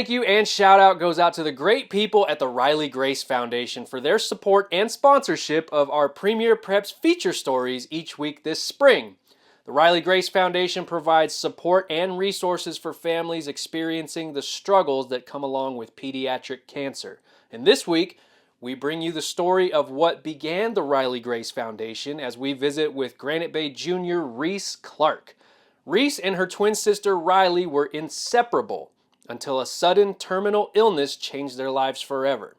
Thank you and shout out goes out to the great people at the Riley Grace Foundation for their support and sponsorship of our Premier Preps feature stories each week this spring. The Riley Grace Foundation provides support and resources for families experiencing the struggles that come along with pediatric cancer. And this week, we bring you the story of what began the Riley Grace Foundation as we visit with Granite Bay Junior Reese Clark. Reese and her twin sister Riley were inseparable until a sudden terminal illness changed their lives forever.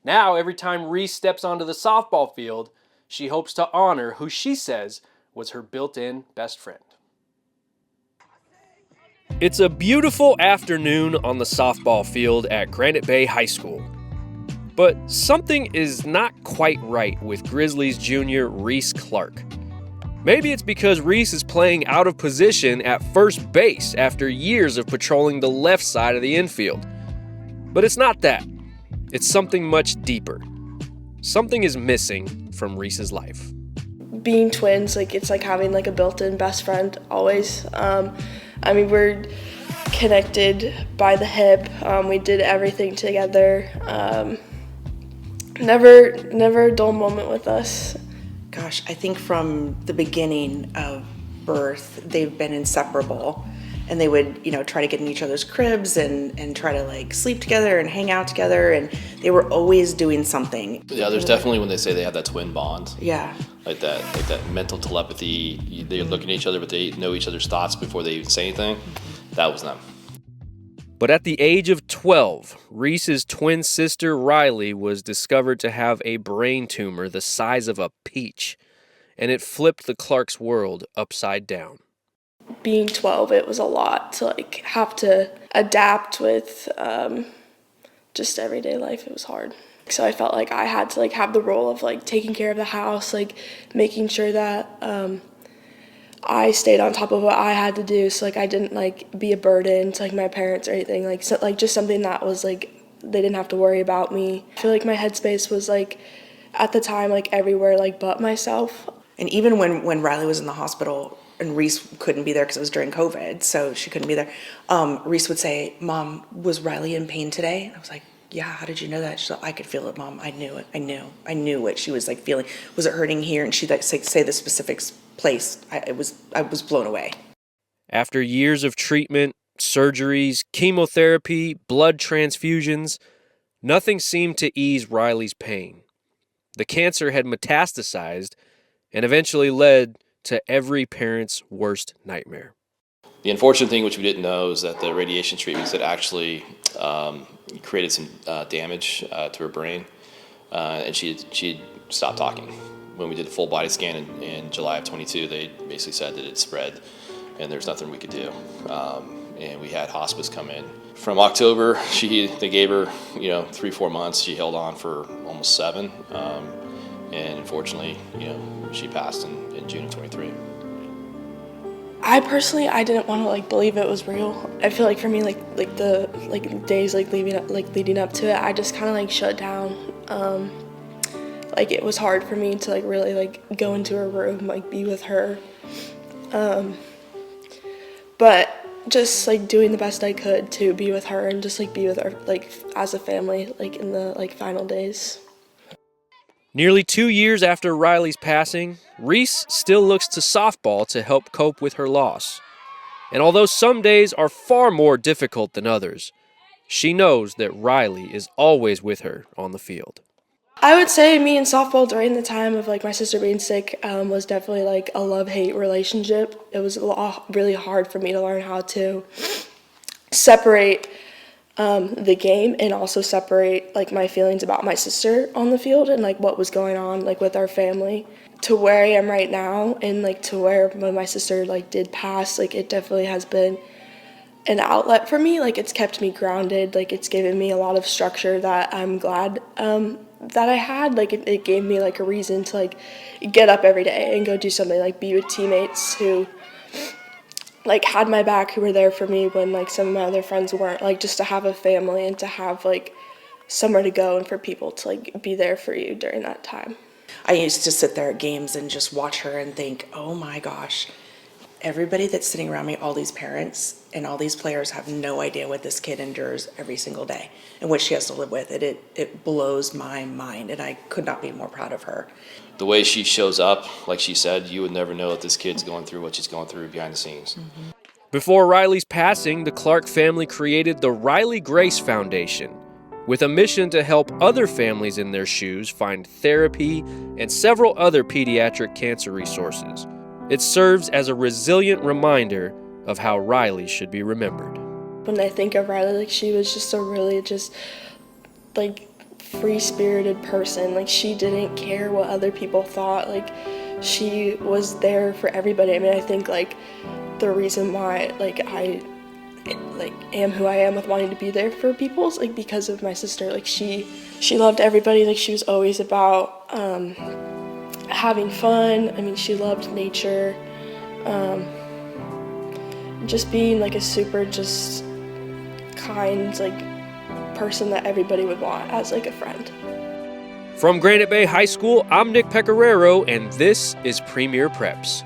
Now, every time Reese steps onto the softball field, she hopes to honor who she says was her built-in best friend. It's a beautiful afternoon on the softball field at Granite Bay High School. But something is not quite right with Grizzlies junior Reese Clark. Maybe it's because Reese is playing out of position at first base after years of patrolling the left side of the infield. But it's not that. It's something much deeper. Something is missing from Reese's life. Being twins, it's like having a built-in best friend always. We're connected by the hip. We did everything together. Never a dull moment with us. Gosh, I think from the beginning of birth, they've been inseparable. And they would, try to get in each other's cribs and try to sleep together and hang out together. And they were always doing something. Yeah, there's definitely when they say they have that twin bond. Yeah. Like that mental telepathy. They're looking at each other, but they know each other's thoughts before they even say anything. That was them. But at the age of 12, Reese's twin sister Riley was discovered to have a brain tumor the size of a peach, and it flipped the Clark's world upside down. Being 12, it was a lot to have to adapt with just everyday life. It was hard. So I felt like I had to have the role of taking care of the house, making sure that I stayed on top of what I had to do, so I didn't be a burden to my parents or anything. Just something that was they didn't have to worry about me. I feel my headspace was at the time everywhere but myself. And even when Riley was in the hospital and Reese couldn't be there because it was during COVID, so she couldn't be there, Reese would say, "Mom, was Riley in pain today?" I was like, "Yeah, how did you know that?" She's like, "I could feel it, Mom. I knew it. I knew what she was feeling. Was it hurting here?" And she'd say the specific place. I was blown away. After years of treatment, surgeries, chemotherapy, blood transfusions, nothing seemed to ease Riley's pain. The cancer had metastasized and eventually led to every parent's worst nightmare. The unfortunate thing, which we didn't know, is that the radiation treatments had actually created some damage to her brain, and she stopped talking. When we did a full body scan in July of 22, they basically said that it spread, and there's nothing we could do. And we had hospice come in. From October, they gave her 3-4 months. She held on for almost 7, and unfortunately, she passed in June of 23. I personally, I didn't want to believe it was real. I feel for me, the days leading up to it, I just kind of shut down. It was hard for me to really go into her room, be with her. But just doing the best I could to be with her and just be with her as a family in the final days. Nearly 2 years after Riley's passing, Reese still looks to softball to help cope with her loss. And although some days are far more difficult than others, she knows that Riley is always with her on the field. I would say me and softball during the time of my sister being sick was definitely a love-hate relationship. It was really hard for me to learn how to separate the game and also separate my feelings about my sister on the field and what was going on with our family to where I am right now, and to where when my sister did pass, it definitely has been an outlet for me. It's kept me grounded. It's given me a lot of structure that I'm glad that I had. It gave me a reason to get up every day and go do something, be with teammates who had my back, who were there for me when some of my other friends weren't. Just to have a family and to have somewhere to go and for people to be there for you during that time. I used to sit there at games and just watch her and think, oh my gosh, everybody that's sitting around me, all these parents and all these players have no idea what this kid endures every single day and what she has to live with. It blows my mind, and I could not be more proud of her. The way she shows up, like she said, you would never know that this kid's going through what she's going through behind the scenes. Mm-hmm. Before Riley's passing, the Clark family created the Riley Grace Foundation with a mission to help other families in their shoes find therapy and several other pediatric cancer resources. It serves as a resilient reminder of how Riley should be remembered. When I think of Riley, like, she was just a really like free-spirited person. Like, she didn't care what other people thought. Like, she was there for everybody. I mean, I think like the reason why I am who I am with wanting to be there for people is like because of my sister. Like, she loved everybody. Like, she was always about having fun. I mean, she loved nature. Just being like a super just kind like person that everybody would want as like a friend. From Granite Bay High School, I'm Nick Pecoraro, and this is Premier Preps.